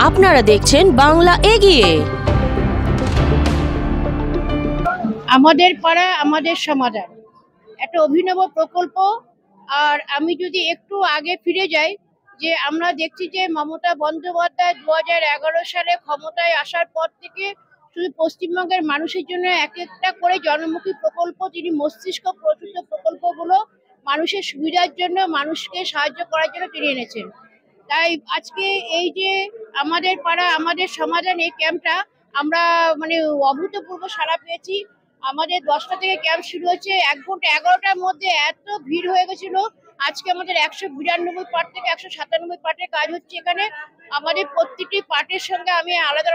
আপনারা দেখছেন বাংলা এগিয়ে। আমাদের পাড়া আমাদের সমাধান একটা অভিনব প্রকল্প। আর আমি যদি একটু আগে ফিরে যাই, যে আমরা দেখছি যে মমতা বন্দ্যোপাধ্যায় 2011 সালে ক্ষমতায় আসার পর থেকে শুধু পশ্চিমবঙ্গের মানুষের জন্য এক একটা করে জনমুখী প্রকল্প, তিনি মস্তিষ্ক প্রসূত প্রকল্পগুলো মানুষের সুবিধার জন্য, মানুষকে সাহায্য করার জন্য তিনি এনেছেন। তাই আজকে এই যে আমাদের পাড়া আমাদের সমাধান এই ক্যাম্পটা আমরা মানে অভূতপূর্ব সাড়া পেয়েছি। আমাদের 10টা থেকে ক্যাম্প শুরু হচ্ছে, 1 ঘন্টা 11টার মধ্যে এত ভিড় হয়ে গেছিল। আজকে আমাদের 192 পার্ট থেকে 197 পার্টের কাজ হচ্ছে এখানে। আমাদের প্রত্যেকটি পার্টের সঙ্গে আমি আলাদা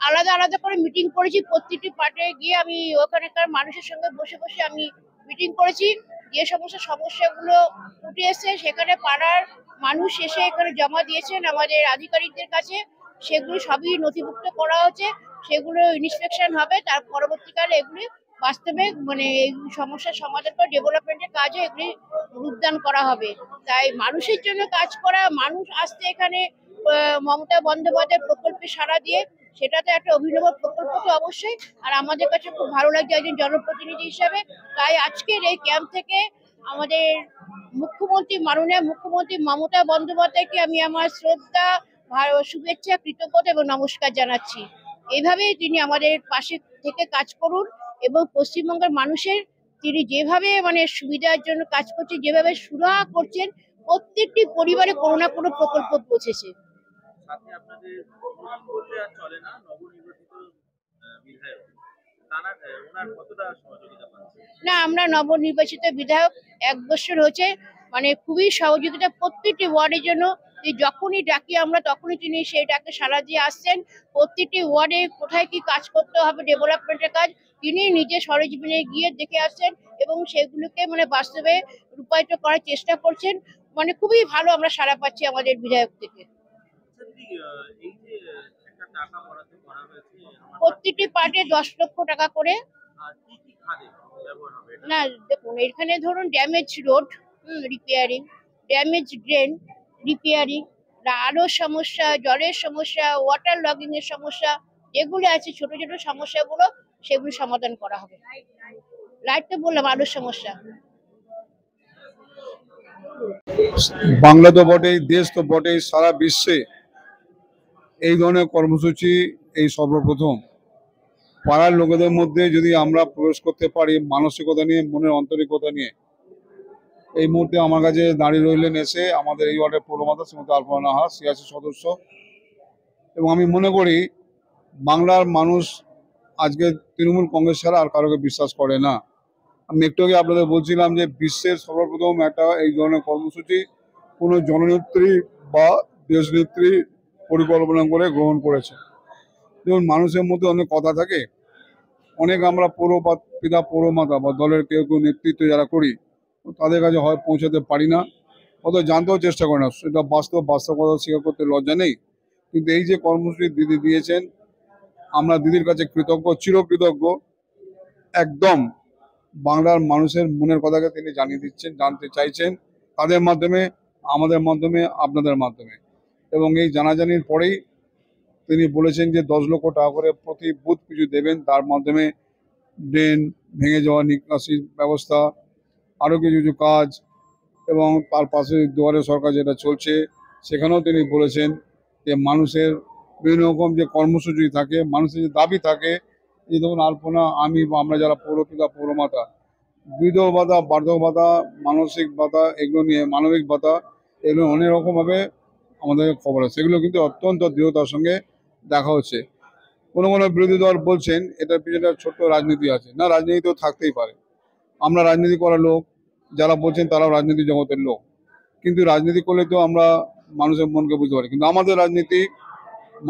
আলাদা আলাদা করে মিটিং করেছি। প্রত্যেকটি পার্টে গিয়ে আমি ওখানকার মানুষের সঙ্গে বসে বসে আমি মিটিং করেছি। যে সমস্ত সমস্যাগুলো উঠে এসছে সেখানে পাড়ার মানুষ এসে এখানে জমা দিয়েছেন আমাদের আধিকারিকদের কাছে। সেগুলো সবই নথিভুক্ত করা হচ্ছে, সেগুলো ইন্সপেকশন হবে। তার পরবর্তীকালে এগুলি বাস্তবে মানে এই সমস্যার সমাধান করে ডেভেলপমেন্টের কাজে এগুলি রূপদান করা হবে। তাই মানুষের জন্য কাজ করা, মানুষ আসতে এখানে মমতা বন্দ্যোপাধ্যায়ের প্রকল্পে সাড়া দিয়ে, সেটা তো একটা অভিনব প্রকল্প তো অবশ্যই। আর আমাদের কাছে খুব ভালো লাগছে একজন জনপ্রতিনিধি হিসাবে। তাই আজকের এই ক্যাম্প থেকে আমাদের মাননীয় মুখ্যমন্ত্রী মমতা বন্দ্যোপাধ্যায়কে আমি আমার শ্রদ্ধা, শুভেচ্ছা, কৃতজ্ঞতা এবং নমস্কার জানাচ্ছি। এইভাবেই তিনি আমাদের পাশে থেকে কাজ করুন এবং পশ্চিমবঙ্গের মানুষের তিনি যেভাবে মানে সুবিধার জন্য কাজ করছেন, যেভাবে সুরাহা করছেন, প্রত্যেকটি পরিবারে কোনো না কোনো প্রকল্প পৌঁছেছে। না, আমরা নবনির্বাচিত বিধায়ক 1 বছর হচ্ছে, মানে খুবই সহযোগিতা প্রত্যেকটি ওয়ার্ডের জন্য। যখনই ডাকি আমরা তখনই তিনি সেই ডাকে সাড়া দিয়ে আসছেন। প্রত্যেকটি ওয়ার্ডে কোথায় কি কাজ করতে হবে, ডেভেলপমেন্টের কাজ তিনি নিজে সরেজমিনে গিয়ে দেখে আসছেন এবং সেগুলোকে মানে বাস্তবে রূপায়িত করার চেষ্টা করছেন। মানে খুবই ভালো আমরা সাড়া পাচ্ছি আমাদের বিধায়ক থেকে। প্রত্যেকটি পার্টে 10 লক্ষ টাকা করে। না দেখুন, এখানে ধরুন damage road repairing, damage drain repairing, আলো সমস্যা, জলের সমস্যা, ওয়াটার লগিং এর সমস্যা যেগুলো আছে, ছোট ছোট সমস্যাগুলো সেগুলো সমাধান করা হবে। লাইট তো বললাম, আলোর সমস্যা। বাংলা তো বটেই, দেশ তো বটেই, সারা বিশ্বে এই ধরনের কর্মসূচি এই সর্বপ্রথম। পাড়ার লোকেদের মধ্যে যদি আমরা প্রবেশ করতে পারি মানসিকতা নিয়ে, মনের আন্তরিকতা নিয়ে। এই মুহূর্তে আমার কাছে দাঁড়িয়ে রইলেন এসে আমাদের এই ওয়ার্ডের পৌরমাতা শ্রীমতী আলপনা নাহা, সিআরসি সদস্য। এবং আমি মনে করি বাংলার মানুষ আজকে তৃণমূল কংগ্রেস ছাড়া আর কারোকে বিশ্বাস করে না। আমি একটু আগে আপনাদের বলছিলাম যে বিশ্বের সর্বপ্রথম একটা এই ধরনের কর্মসূচি কোনো জননেত্রী বা দেশনেত্রী পরিকল্পনা করে গ্রহণ করেছে। যেমন মানুষের মধ্যে অনেক কথা থাকে, অনেক আমরা পিতা পৌরমাতা বা দলের কেউ কেউ নেতৃত্ব যারা করি তাদের কাছে হয় পৌঁছাতে পারি না, অত জানতেও চেষ্টা করি না। সেটা বাস্তবতা স্বীকার করতে লজ্জা নেই। কিন্তু এই যে কর্মসূচি দিদি দিয়েছেন, আমরা দিদির কাছে কৃতজ্ঞ, চিরকৃতজ্ঞ। একদম বাংলার মানুষের মনের কথাকে তিনি জানিয়ে দিচ্ছেন, জানতে চাইছেন তাদের মাধ্যমে, আমাদের মাধ্যমে, আপনাদের মাধ্যমে। এবং এই জানাজানির পরেই তিনি বলেছেন যে 10 লক্ষ টাকা করে প্রতি বুথ পিছু দেবেন, তার মাধ্যমে ড্রেন ভেঙে যাওয়া নিকাশির ব্যবস্থা, আরও কিছু কিছু কাজ। এবং তার পাশে দুয়ারে সরকার যেটা চলছে সেখানেও তিনি বলেছেন যে মানুষের বিভিন্ন রকম যে কর্মসূচি থাকে, মানুষের যে দাবি থাকে, এই ধরুন আলপনা, আমি বা আমরা যারা পৌরপিতা পৌরমাতা, বিধবা ভাতা, বার্ধক্য ভাতা, মানসিক ভাতা, এগুলো নিয়ে মানবিক ভাতা, এগুলো অনেক রকমভাবে আমাদের খবর আছে। সেগুলো কিন্তু অত্যন্ত দৃঢ়তার সঙ্গে দেখা হচ্ছে। কোনো কোনো বিরোধী দল বলছেন এটার পিছনে ছোট্ট রাজনীতি আছে। না, রাজনীতি তো থাকতেই পারে। আমরা রাজনীতি করার লোক, যারা বলছেন তারাও রাজনীতি জগতের লোক। কিন্তু রাজনীতি করলে তো আমরা মানুষের মনকে বুঝতে পারি, কিন্তু আমাদের রাজনীতি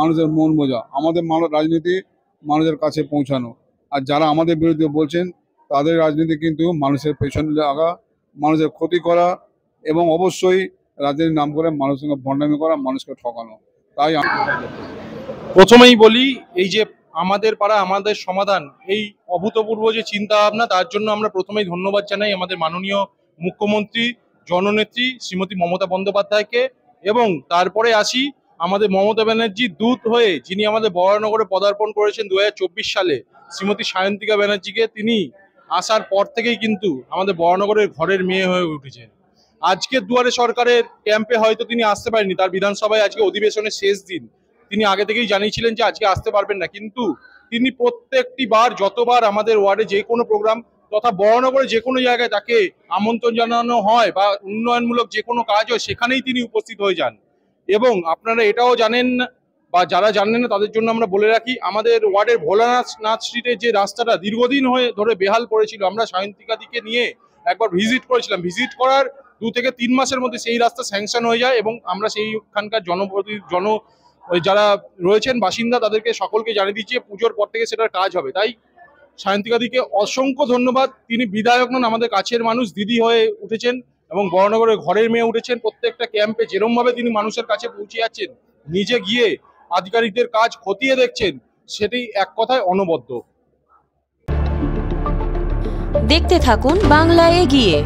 মানুষের মন বোঝা, আমাদের রাজনীতি মানুষের কাছে পৌঁছানো। আর যারা আমাদের বিরুদ্ধে বলছেন তাদের রাজনীতি কিন্তু মানুষের পেছনে লাগা, মানুষের ক্ষতি করা এবং অবশ্যই রাজনীতির নাম করে মানুষের সঙ্গে ভণ্ডামি করা, মানুষকে ঠকানো। তাই প্রথমেই বলি, এই যে আমাদের পাড়া আমাদের সমাধান, এই অভূতপূর্ব যে চিন্তা ভাবনা, তার জন্য আমরা প্রথমেই ধন্যবাদ জানাই আমাদের মাননীয় মুখ্যমন্ত্রী জননেত্রী শ্রীমতী মমতা বন্দ্যোপাধ্যায়কে। এবং তারপরে আসি আমাদের মমতা ব্যানার্জির দূত হয়ে যিনি আমাদের বরানগরে পদার্পণ করেছেন 2024 সালে, শ্রীমতী সায়ন্তিকা ব্যানার্জিকে, তিনি আসার পর থেকেই কিন্তু আমাদের বরানগরের ঘরের মেয়ে হয়ে উঠেছেন। আজকের দুয়ারে সরকারের ক্যাম্পে হয়তো তিনি আসতে পারেননি, তার বিধানসভায় আজকে অধিবেশনের শেষ দিন, তিনি আগে থেকেই জানিয়েছিলেন যে আজকে আসতে পারবেন না, কিন্তু তিনি প্রত্যেকটি বার যতবার আমাদের ওয়ার্ডে যে কোনো প্রোগ্রাম তথা বরানগরে যে কোনো জায়গায় তাকে আমন্ত্রণ জানানো হয় বা উন্নয়নমূলক যে কোনো কাজ হয় সেখানেই তিনি উপস্থিত হয়ে যান। এবং আপনারা এটাও জানেন বা যারা জানেন না তাদের জন্য আমরা বলে রাখি, আমাদের ওয়ার্ডের ভোলানাথ স্ট্রিটের যে রাস্তাটা দীর্ঘদিন হয়ে ধরে বেহাল পড়েছিল, আমরা সায়ন্তিকাদিকে নিয়ে একবার ভিজিট করেছিলাম। ভিজিট করার 2 থেকে 3 মাসের মধ্যে সেই রাস্তা স্যাংশন হয়ে যায় এবং আমরা সেইখানকার যারা রয়েছেন বাসিন্দা তাদেরকে সকলকে জানিয়ে দিচ্ছি পুজোর পর থেকে সেটার কাজ হবে। তাই সায়ন্তিকাদিকে অসংখ্য ধন্যবাদ। তিনি বিধায়ক নন, আমাদের কাছের মানুষ, দিদি হয়ে উঠেছেন এবং বরানগরের ঘরের মেয়ে উঠেছেন। প্রত্যেকটা ক্যাম্পে যেরকম ভাবে তিনি মানুষের কাছে পৌঁছে যাচ্ছেন, নিজে গিয়ে আধিকারিকদের কাজ খতিয়ে দেখছেন, সেটি এক কথায় অনবদ্য। দেখতে থাকুন বাংলা এগিয়ে।